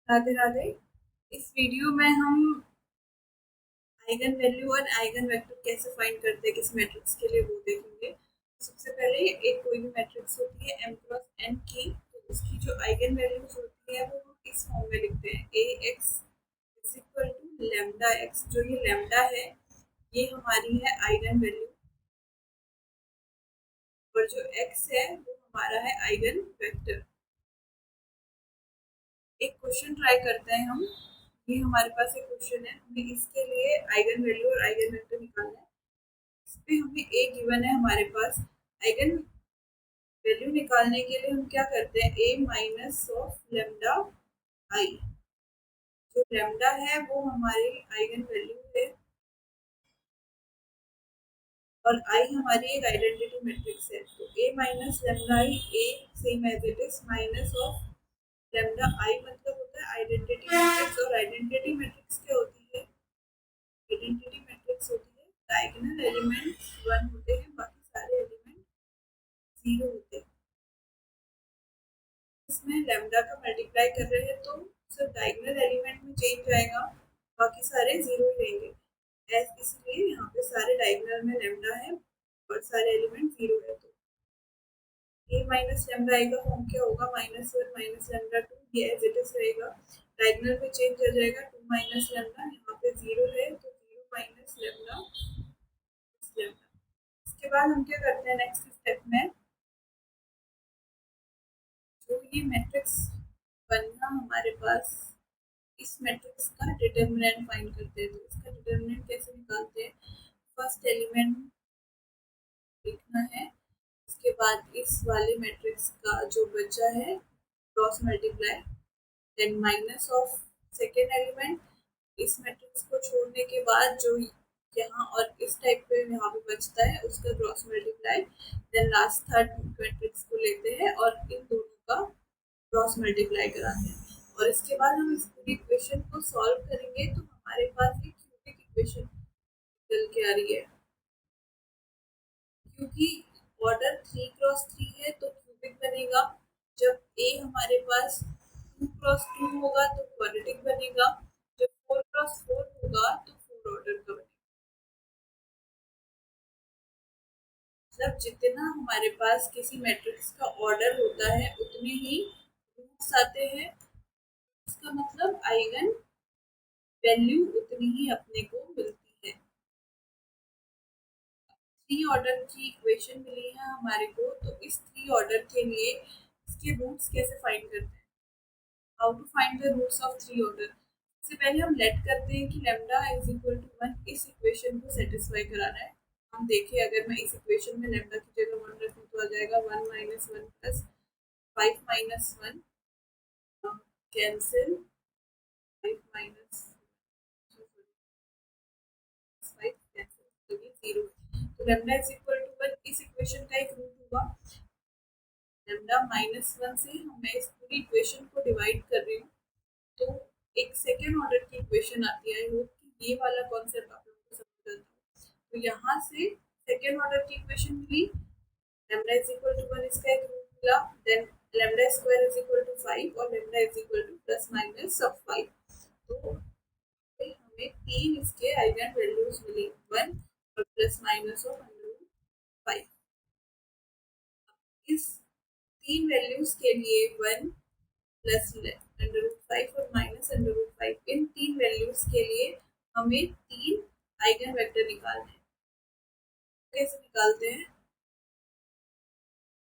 राधे राधे। इस वीडियो में हम आइगन वैल्यू और आइगन वेक्टर कैसे फाइंड करते हैं किसी मैट्रिक्स के लिए वो देखेंगे। सबसे पहले एक कोई भी मैट्रिक्स होती है m क्रॉस n की, तो उसकी जो आइगन वैल्यूज होती है वो हम इस फॉर्म में लिखते हैं a x is equal to lambda X. जो ये लेमडा है ये हमारी है आइगन वैल्यू, और जो x है वो हमारा है आइगन वेक्टर। एक क्वेश्चन ट्राई करते हैं हम। ये हमारे पास एक क्वेश्चन है, हमें इसके लिए आइगन वैल्यू और आइगन वेक्टर निकालना है। इस पे हमें ए गिवन है हमारे पास। आइगन वैल्यू निकालने के लिए हम क्या करते हैं, ए माइनस ऑफ लेमडा आई। जो लेमडा है वो हमारी आइगन वैल्यू है और आई हमारी एक आइडेंटिटी मैट्रिक्स है। तो A minus lambda I, A same as it is minus of lambda I मतलब होता है आइडेंटिटी मैट्रिक्स। और आइडेंटिटी मैट्रिक्स क्या होती है, आइडेंटिटी मैट्रिक्स होती है डायगोनल एलिमेंट 1 होते हैं, बाकी सारे एलिमेंट 0 होते हैं। इसमें लैम्डा का मल्टीप्लाई कर रहे हैं तो सिर्फ डायगोनल एलिमेंट में चेंज आएगा, बाकी सारे 0 ही रहेंगे। इसलिए यहाँ पे सारे डायगोनल में लैम्डा है और सारे एलिमेंट 0 है। तो ए माइनस लैम्डा आई का फॉर्म क्या होगा, -1 माइनस लैम्डा 2, ये एज इट इज रहेगा। डायगोनल में चेंज आ जाएगा, 2 माइनस लैम्डा, यहाँ पे 0 है तो 0 माइनस लैम्डा लैम्डा। इसके बाद हम क्या करते हैं नेक्स्ट स्टेप में, जो ये मैट्रिक्स बनना हमारे पास, इस मैट्रिक्स का डिटर्मिनेंट फाइंड करते हैं। तो इसका डिटर्मिनेंट कैसे निकालते हैं, फर्स्ट एलिमेंट लिखना है, उसके बाद इस वाले मैट्रिक्स का जो बचा है cross multiply, then minus of second element. इस मैट्रिक्स को छोड़ने के बाद जो यहाँ और इस टाइप पे यहाँ पे बचता है उसका cross multiply, then last third matrix को लेते हैं और इन दोनों का क्रॉस मल्टीप्लाई कराते हैं। और इसके बाद हम इस पूरी इक्वेशन को सॉल्व करेंगे तो हमारे पास एक क्यूबिक इक्वेशन निकल के आ रही है। क्योंकि ऑर्डर 3 क्रॉस 3 है तो क्यूबिक बनेगा। जब ए हमारे पास 2 क्रॉस 2 होगा तो क्वाड्रेटिक बनेगा। जब 4 क्रॉस 4 होगा तो 4 ऑर्डर का बनेगा। मतलब जितना हमारे पास किसी मैट्रिक्स का ऑर्डर होता है उतने ही रूट्स आते हैं। इसका मतलब आइगन वैल्यू उतनी ही अपने को मिलती है। 3 ऑर्डर की इक्वेशन मिली है हमारे को, तो इस 3 ऑर्डर के लिए इसके रूट्स कैसे फाइंड करते हैं, how to find the roots of 3 order. सबसे पहले हम लेट करते हैं कि लैम्डा इज इक्वल टू 1, इस इक्वेशन को सेटिस्फाई कराना है। हम देखें अगर मैं इस इक्वेशन में लैम्डा की जगह 1 रखूं तो आ जाएगा 1 minus 1 plus 5 minus 1 cancel, 5 minus 5 cancel, तो ये 0 है। तो लैम्डा इज इक्वल टू 1 इस इक्वेशन का एक रूट हुआ। लैम्डा -1 से मैं इस पूरी इक्वेशन को डिवाइड कर रही हूँ तो एक सेकेंड ऑर्डर की इक्वेशन आती है। आई होप कि ये वाला कॉन्सेप्ट आप लोगों को समझ आता है। तो यहाँ से सेकेंड ऑर्डर की इक्वेशन मिली, लैम्डा इज इक्वल टू 1 इसका एक रूट मिला, then lambda square is equal to 5 और lambda is equal to plus minus of 5। तो हमें 3 इसके आइगन वैल्यूज मिली, 1 और प्लस माइनस ऑफ अंडर 5। इस 3 वैल्यूज के लिए 1 प्लस √5 और माइनस √5, इन 3 वैल्यूज के लिए हमें 3 आइगन वेक्टर निकालने हैं। कैसे निकालते हैं,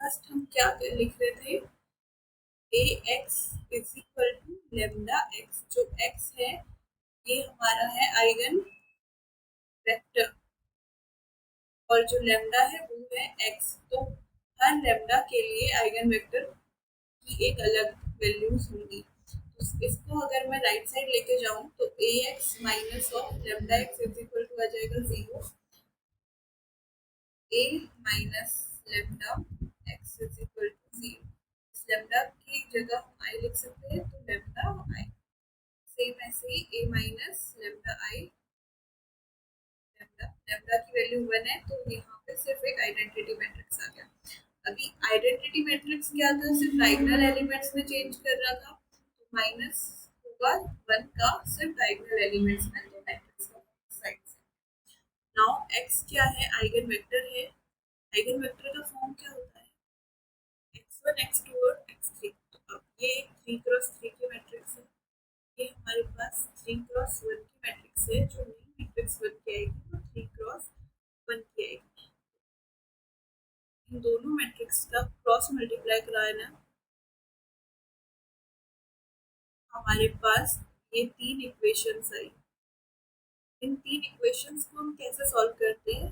फर्स्ट हम क्या लिख रहे थे, A X is equal to lambda X. जो एक्स है ये हमारा है आइगन वेक्टर और जो लेमडा है वो है एक्स। तो हर लेमडा के लिए आइगन वेक्टर की एक अलग वैल्यूज होंगी। तो इसको अगर मैं राइट साइड लेके जाऊं तो A X minus of lambda X is equal to आ जाएगा 0। A minus lambda X is equal to 0। इस लेमडा की जगह हम आई लिख सकते हैं, तो लेमडा आई। सेम ऐसे ही ए माइनस लेमडा आई, लेमडा की वैल्यू 1 है तो यहाँ पे सिर्फ एक आइडेंटिटी मैट्रिक्स आ गया। अभी आइडेंटिटी मैट्रिक्स क्या था, सिर्फ डायगोनल एलिमेंट्स में चेंज कर रहा था, तो माइनस होगा 1 का सिर्फ डायगोनल एलिमेंट्स में, तो मैट्रिक्स का साइड से। नाउ x क्या है, आइगन वेक्टर है। आइगन वेक्टर का फॉर्म क्या होता है, x1 x2 और x3। तो अब ये 3x3 की मैट्रिक्स है, ये हमारे पास 3x1 की मैट्रिक्स है, जो नई मैट्रिक्स बन के आएगी वो 3x1 की आएगी। इन दोनों मैट्रिक्स का क्रॉस मल्टीप्लाई कराना, हमारे पास ये 3 इक्वेशंस आई। इन 3 इक्वेशंस को हम कैसे सॉल्व करते हैं,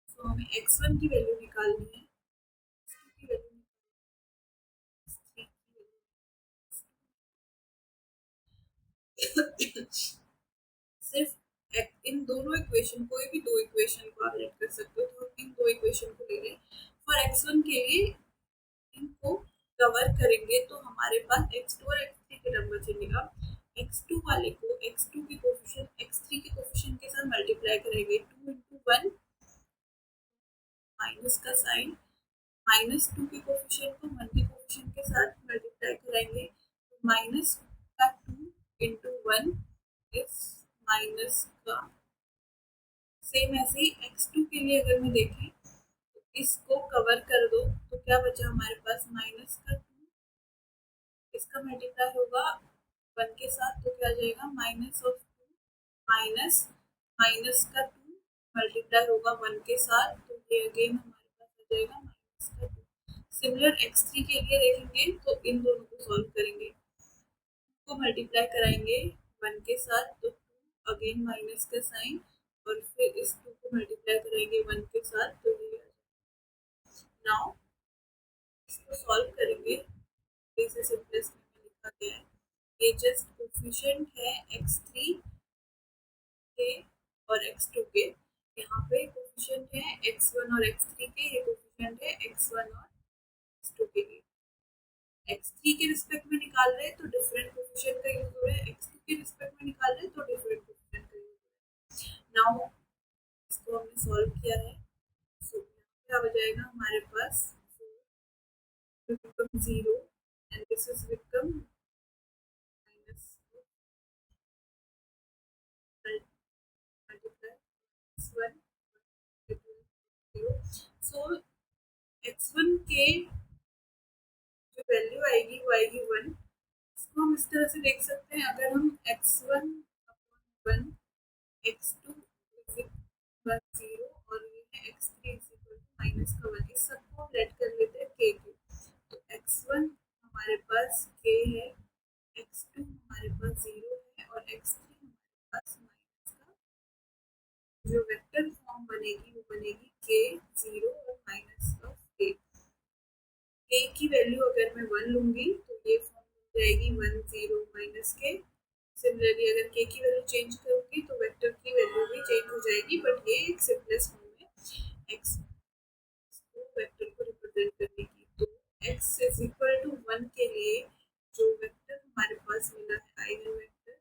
तो हमें x1 की वैल्यू निकालनी है, x2 की वैल्यू निकालनी है, x3 की वैल्यू सिर्फ इन दोनों इक्वेशन, कोई भी दो इक्वेशन को आप लेट कर सकते हो, तो इन दो इक्वेशन को ले लें। फॉर x1 के लिए इनको कवर करेंगे तो हमारे पास x2 और x3 के टर्म बचेगा। x2 वाले को x2 के कोफिशिएंट x3 के कोफिशिएंट के साथ मल्टीप्लाई करेंगे, 2 into 1 माइनस का साइन, -2 के कोफिशिएंट को 1 के कोफिशिएंट के साथ मल्टीप्लाई कराएंगे, तो माइनस का 2 into 1 इस माइनस का। सेम ऐसे ही x2 के लिए अगर मैं देखें तो इसको कवर कर दो, तो क्या बचा हमारे पास, माइनस का 2, इसका मल्टीप्लाई होगा 1 के साथ, तो क्या आ जाएगा, माइनस ऑफ 2 माइनस माइनस का 2 मल्टीप्लाई होगा 1 के साथ, तो ये अगेन हमारे पास आ जाएगा माइनस का 2। सिमिलर x3 के लिए देखेंगे तो इन दोनों को सॉल्व करेंगे, को मल्टीप्लाई कराएंगे 1 के साथ, तो 2 अगेन माइनस का साइन, और फिर इस 2 को मल्टीप्लाई करेंगे 1 के साथ, तो ये नाउ इसको सॉल्व करेंगे। इसे सिंपलेस्ट में लिखा गया है, ये जस्ट कोफिशिएंट है x3 के और x2 के, यहाँ पे कोफिशिएंट है x1 और x3 के, ये कोफिशिएंट है x1 और x2 के लिए। x3 के रिस्पेक्ट में निकाल रहे हैं तो डिफरेंट कोफिशिएंट का यूज हो रहा है, x2 के रिस्पेक्ट में निकाल रहे हैं तो डिफरेंट कोफिशिएंट का यूज हो रहा है। नाउ इसको हमने सॉल्व किया है, सो क्या हो जाएगा हमारे पास, become 0 and this is become minus multiply x1 0। So x1 के जो वैल्यू आएगी वो आएगी 1। इसको हम इस तरह से देख सकते हैं, अगर हम x1 अपॉन 1, x2 इक्वल 0 और ये है x3 इक्वल माइनस का 1, इस सबको हम लेट कर लेते हैं k के, तो x1 हमारे पास k है, x2 हमारे पास 0 है और x3 हमारे पास माइनस का, जो वेक्टर फॉर्म बनेगी वो बनेगी k 0 और माइनस ऑफ k। k की वैल्यू अगर मैं 1 लूंगी तो ये फॉर्म बन जाएगी 1 0 माइनस के। सिमिलरली अगर k की वैल्यू चेंज करूंगी तो वेक्टर की वैल्यू भी चेंज हो जाएगी, बट ये एक सिंपलेस्ट फॉर्म है x को वेक्टर को रिप्रेजेंट करने की। तो x इज इक्वल टू 1 के लिए जो वेक्टर हमारे पास मिला है आइगन वेक्टर,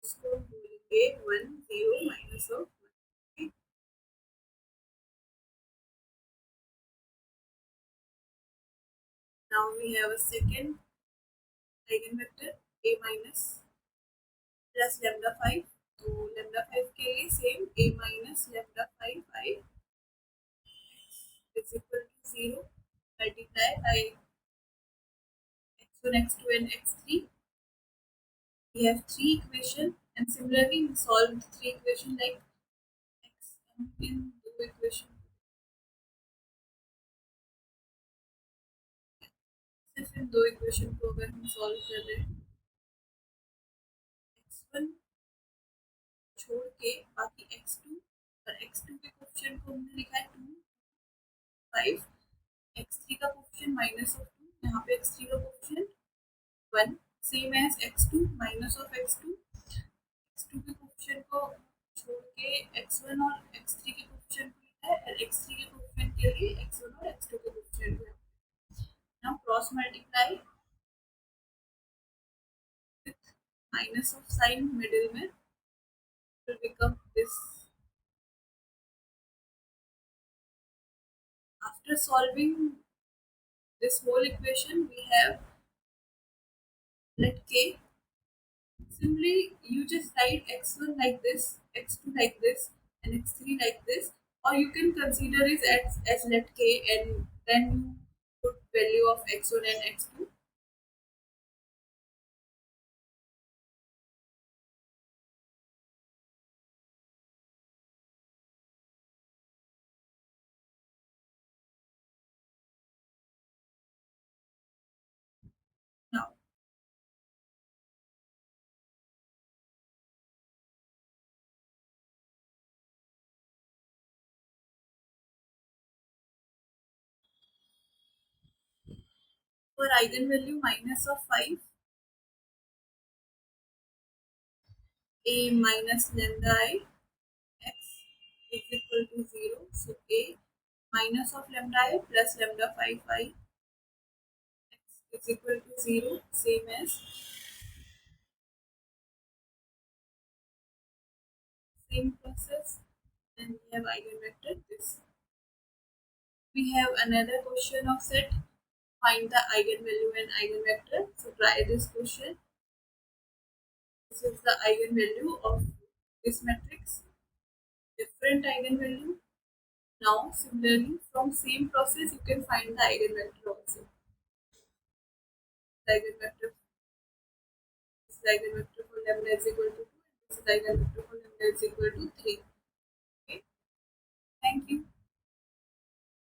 उसको हम बोलेंगे 1 0 minus of 1। Now we have a second eigenvector a minus plus lambda 5। तो lambda 5 के लिए same a minus lambda 5 I is equal to 0 multiply by x1 x2 and x3। We have three equation and similarly we solve the three equation like x in two equation, सिर्फ इन दो equation को अगर हम solve कर रहे हैं, x1 छोड़ के बाकी x2 और x2 के कोएफिशिएंट को हमने लिखा है 2 5, x3 का कोएफिशिएंट माइनस ऑफ 2, यहाँ पे x3 का coefficient 1, same as x2 minus of x2, x2 के कोएफिशिएंट को छोड़ के x1 और x3 के कोएफिशिएंट को लिखा है, और x3 के कोएफिशिएंट के लिए x1 और x2 के कोएफिशिएंट को। Now cross multiply with minus of sign middle में will become this। After solving this whole equation we have let k Simply you just write x1 like this, x2 like this, and x3 like this, or you can consider it as let k, and then you put value of x1 and x2. Now, for eigenvalue minus of 5, a minus lambda I x is equal to 0. So a minus of lambda I plus lambda 5 I x is equal to 0, same as same process. Then we have eigenvector this. We have another question of set. Find the eigenvalue and eigenvector. So try this question. This is the eigenvalue of this matrix. Different eigenvalue. Now, similarly, from same process, you can find the eigenvector also. The eigenvector, this is the eigenvector for lambda is equal to 2, and this is the eigenvector for lambda is equal to 3. Okay. Thank you.